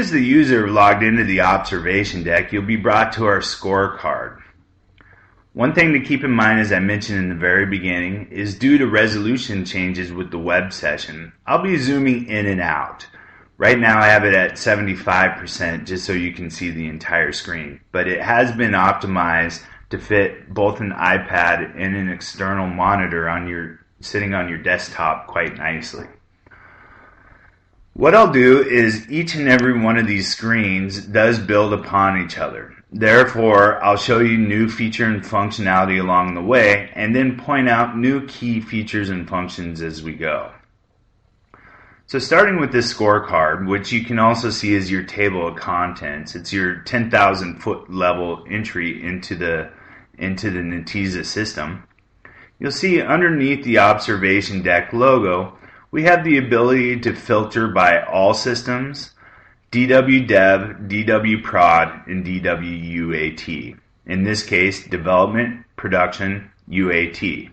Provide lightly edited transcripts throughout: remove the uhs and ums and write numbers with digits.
as the user logged into the observation deck, you'll be brought to our scorecard. One thing to keep in mind, as I mentioned in the very beginning, is due to resolution changes with the web session, I'll be zooming in and out. Right now I have it at 75% just so you can see the entire screen, but it has been optimized to fit both an iPad and an external monitor sitting on your desktop quite nicely. What I'll do is each and every one of these screens does build upon each other. Therefore, I'll show you new feature and functionality along the way and then point out new key features and functions as we go. So starting with this scorecard, which you can also see as your table of contents, it's your 10,000 foot level entry into the Netezza system. You'll see underneath the observation deck logo, we have the ability to filter by all systems, DW Dev, DW Prod, and DW UAT. In this case, development, production, UAT.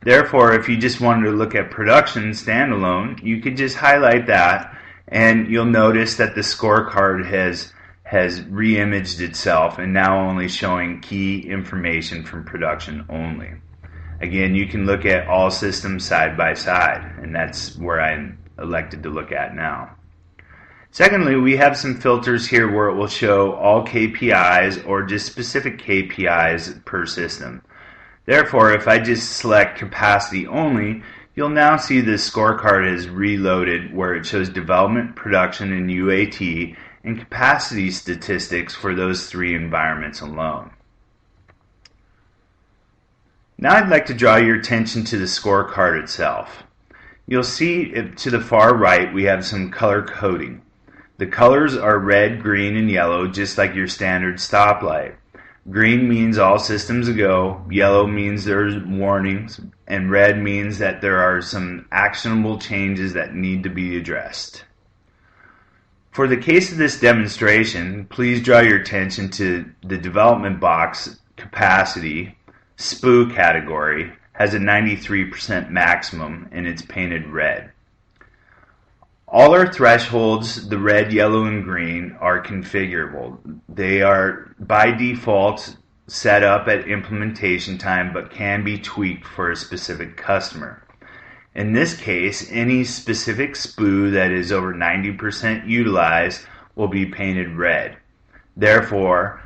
Therefore, if you just wanted to look at production standalone, you could just highlight that and you'll notice that the scorecard has re-imaged itself and now only showing key information from production only. Again, you can look at all systems side by side, and that's where I'm elected to look at now. Secondly, we have some filters here where it will show all KPIs or just specific KPIs per system. Therefore, if I just select capacity only, you'll now see this scorecard is reloaded where it shows development, production, and UAT, and capacity statistics for those three environments alone. Now I'd like to draw your attention to the scorecard itself. You'll see to the far right we have some color coding. The colors are red, green, and yellow, just like your standard stoplight. Green means all systems a go, yellow means there's warnings, and red means that there are some actionable changes that need to be addressed. For the case of this demonstration, please draw your attention to the development box capacity. SPU category has a 93% maximum and it's painted red. All our thresholds, the red, yellow, and green, are configurable. They are by default set up at implementation time but can be tweaked for a specific customer. In this case, any specific SPU that is over 90% utilized will be painted red. Therefore,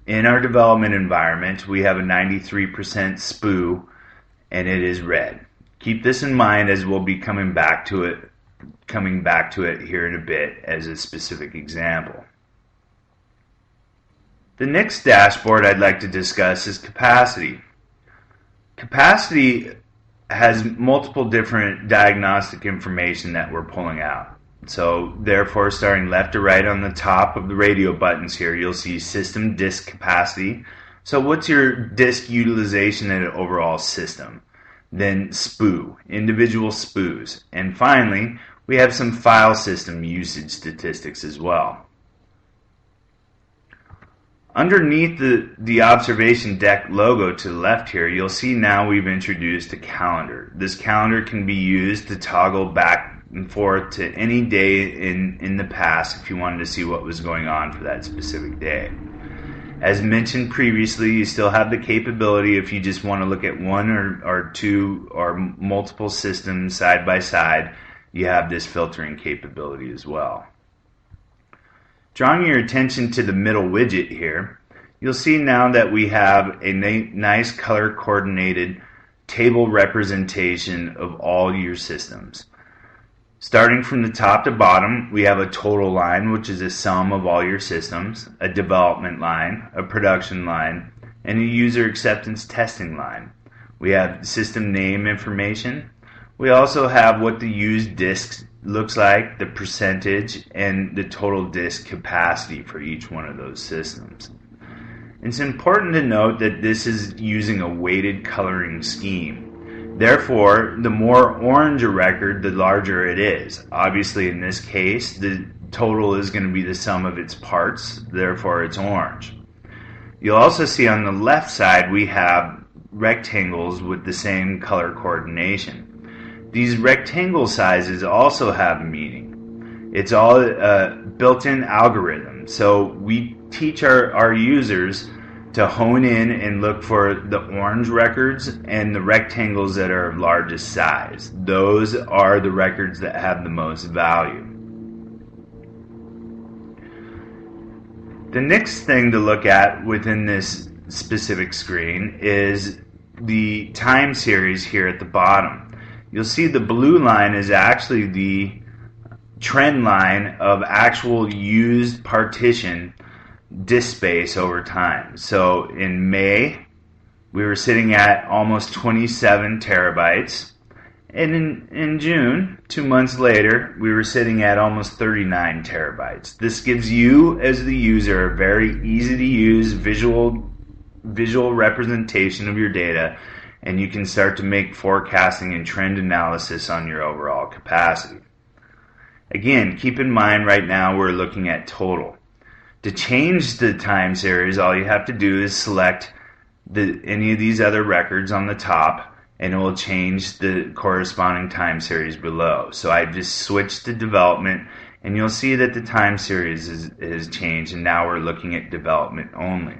in our development environment, we have a 93% SPU and it is red. Keep this in mind as we'll be coming back to it here in a bit as a specific example. The next dashboard I'd like to discuss is capacity. Capacity has multiple different diagnostic information that we're pulling out. So therefore, starting left to right on the top of the radio buttons here, you'll see system disk capacity. So what's your disk utilization in an overall system? Then SPU, individual SPUs. And finally, we have some file system usage statistics as well. Underneath the observation deck logo to the left here, you'll see now we've introduced a calendar. This calendar can be used to toggle back and forth to any day in the past if you wanted to see what was going on for that specific day. As mentioned previously, you still have the capability if you just want to look at one or two or multiple systems side by side, you have this filtering capability as well. Drawing your attention to the middle widget here, you'll see now that we have a nice color coordinated table representation of all your systems. Starting from the top to bottom, we have a total line, which is a sum of all your systems, a development line, a production line, and a user acceptance testing line. We have system name information. We also have what the used disk looks like, the percentage, and the total disk capacity for each one of those systems. It's important to note that this is using a weighted coloring scheme. Therefore, the more orange a record, the larger it is. Obviously, in this case, the total is going to be the sum of its parts, therefore it's orange. You'll also see on the left side we have rectangles with the same color coordination. These rectangle sizes also have meaning. It's all a built-in algorithm. So we teach our users to hone in and look for the orange records and the rectangles that are of largest size. Those are the records that have the most value. The next thing to look at within this specific screen is the time series here at the bottom. You'll see the blue line is actually the trend line of actual used partition disk space over time. So in May, we were sitting at almost 27 terabytes. And in June, 2 months later, we were sitting at almost 39 terabytes. This gives you, as the user, a very easy to use visual representation of your data, and you can start to make forecasting and trend analysis on your overall capacity. Again, keep in mind right now we're looking at total. To change the time series, all you have to do is select any of these other records on the top, and it will change the corresponding time series below. So I just switched to development, and you'll see that the time series has changed, and now we're looking at development only.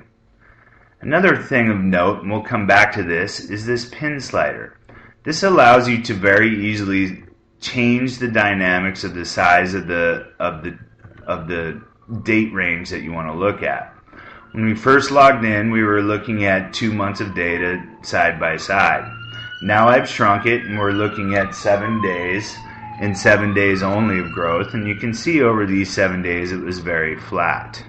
Another thing of note, and we'll come back to this, is this pin slider. This allows you to very easily change the dynamics of the size of the date range that you want to look at. When we first logged in, we were looking at 2 months of data side by side. Now I've shrunk it, and we're looking at 7 days and 7 days only of growth, and you can see over these 7 days it was very flat.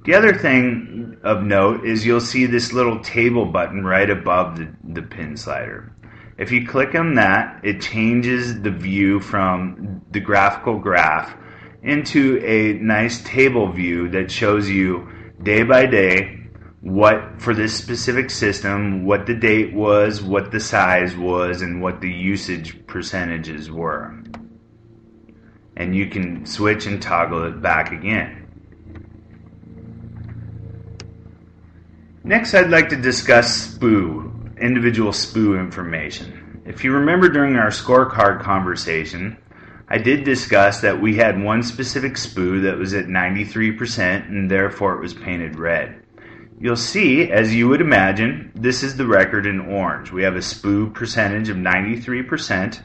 The other thing of note is you'll see this little table button right above the pin slider. If you click on that, it changes the view from the graphical graph into a nice table view that shows you day by day what, for this specific system, what the date was, what the size was, and what the usage percentages were. And you can switch and toggle it back again. Next, I'd like to discuss SPU, individual SPU information. If you remember during our scorecard conversation, I did discuss that we had one specific SPU that was at 93% and therefore it was painted red. You'll see, as you would imagine, this is the record in orange. We have a SPU percentage of 93%,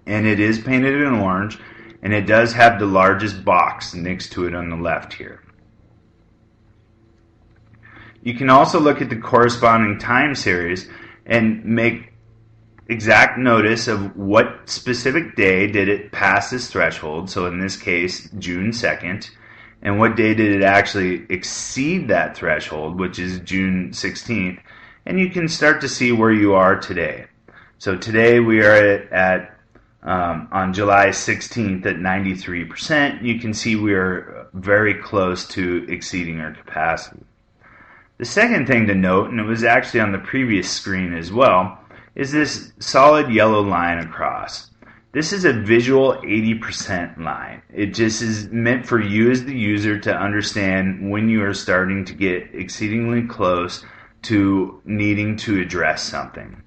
and it is painted in orange, and it does have the largest box next to it on the left here. You can also look at the corresponding time series and make exact notice of what specific day did it pass this threshold, so in this case, June 2nd, and what day did it actually exceed that threshold, which is June 16th, and you can start to see where you are today. So today we are on July 16th at 93%. You can see we are very close to exceeding our capacity. The second thing to note, and it was actually on the previous screen as well, is this solid yellow line across. This is a visual 80% line. It just is meant for you as the user to understand when you are starting to get exceedingly close to needing to address something.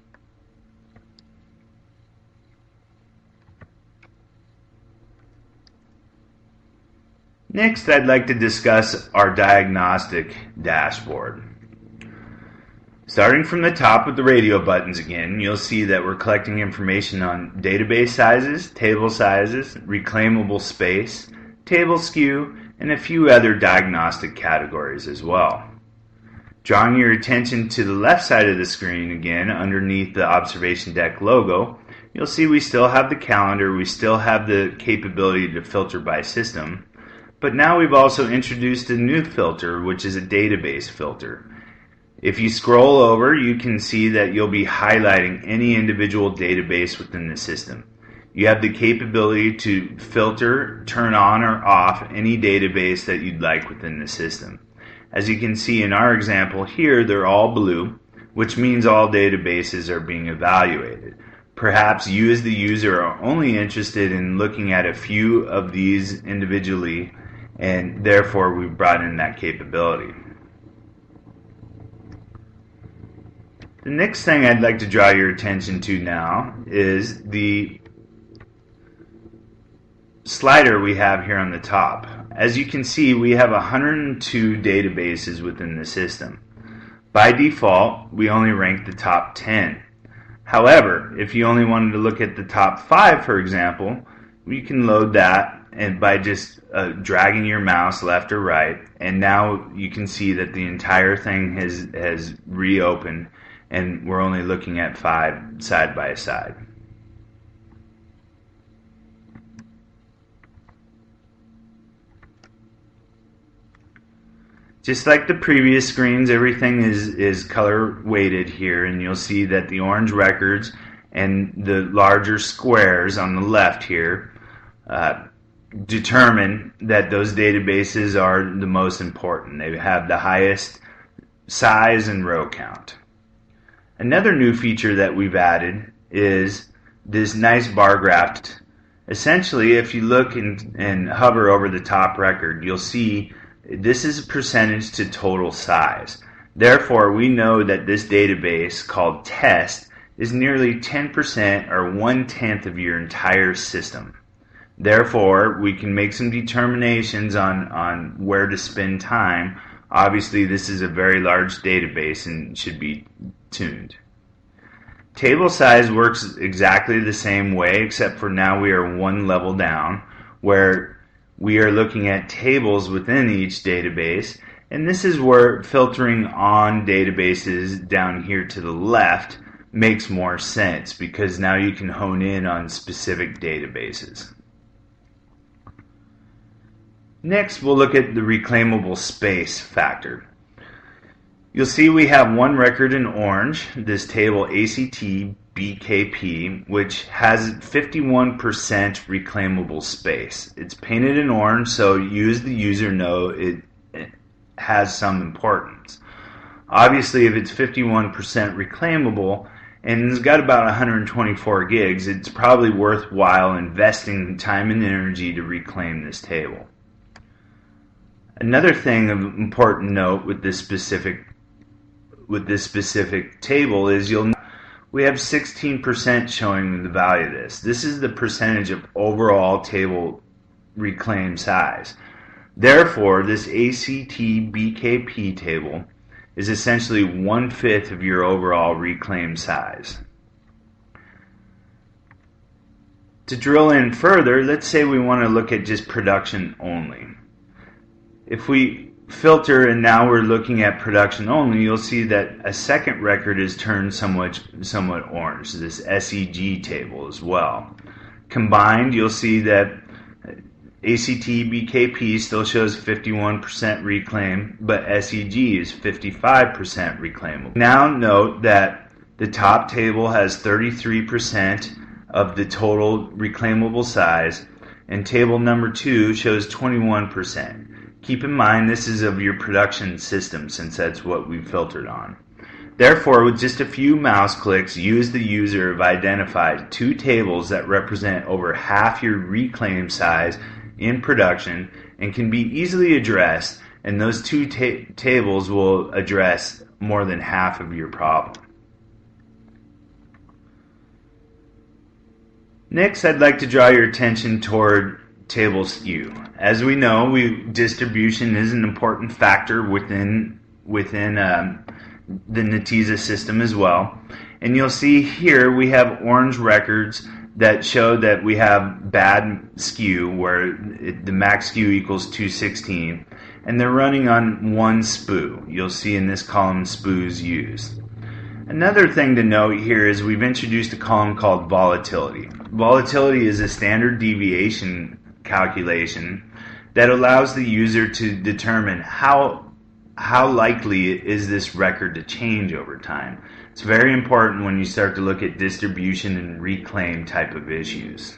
Next, I'd like to discuss our diagnostic dashboard. Starting from the top with the radio buttons again, you'll see that we're collecting information on database sizes, table sizes, reclaimable space, table skew, and a few other diagnostic categories as well. Drawing your attention to the left side of the screen again, underneath the observation deck logo, you'll see we still have the calendar, we still have the capability to filter by system, but now we've also introduced a new filter, which is a database filter. If you scroll over, you can see that you'll be highlighting any individual database within the system. You have the capability to filter, turn on or off any database that you'd like within the system. As you can see in our example here, they're all blue, which means all databases are being evaluated. Perhaps you as the user are only interested in looking at a few of these individually, and therefore we've brought in that capability. The next thing I'd like to draw your attention to now is the slider we have here on the top. As you can see, we have 102 databases within the system. By default, we only rank the top 10. However, if you only wanted to look at the top 5, for example, you can load that and by just dragging your mouse left or right, and now you can see that the entire thing has reopened, and we're only looking at 5 side by side. Just like the previous screens, everything is color weighted here, and you'll see that the orange records and the larger squares on the left here determine that those databases are the most important. They have the highest size and row count. Another new feature that we've added is this nice bar graph. Essentially, if you look and hover over the top record, you'll see this is a percentage to total size. Therefore, we know that this database called test is nearly 10% or 1/10 of your entire system. Therefore, we can make some determinations on where to spend time. Obviously, this is a very large database and should be tuned. Table size works exactly the same way, except for now we are one level down, where we are looking at tables within each database, and this is where filtering on databases down here to the left makes more sense, because now you can hone in on specific databases. Next, we'll look at the reclaimable space factor. You'll see we have one record in orange, this table ACT BKP, which has 51% reclaimable space. It's painted in orange, so you as the user know it has some importance. Obviously, if it's 51% reclaimable and it's got about 124 gigs, it's probably worthwhile investing time and energy to reclaim this table. Another thing of important note with this specific table is we have 16% showing the value of this. This is the percentage of overall table reclaim size. Therefore, this ACT BKP table is essentially 1/5 of your overall reclaim size. To drill in further, let's say we want to look at just production only. If we filter and now we're looking at production only, you'll see that a second record is turned somewhat orange, this SEG table as well. Combined, you'll see that ACT BKP still shows 51% reclaim, but SEG is 55% reclaimable. Now note that the top table has 33% of the total reclaimable size, and table number 2 shows 21%. Keep in mind this is of your production system, since that's what we filtered on. Therefore, with just a few mouse clicks, you as the user have identified 2 tables that represent over half your reclaim size in production and can be easily addressed, and those 2 tables will address more than half of your problem. Next, I'd like to draw your attention toward table skew. As we know, distribution is an important factor within the Netezza system as well. And you'll see here we have orange records that show that we have bad skew, where the max skew equals 216, and they're running on 1 SPU. You'll see in this column SPUs used. Another thing to note here is we've introduced a column called volatility. Volatility is a standard deviation calculation that allows the user to determine how likely is this record to change over time. It's very important when you start to look at distribution and reclaim type of issues.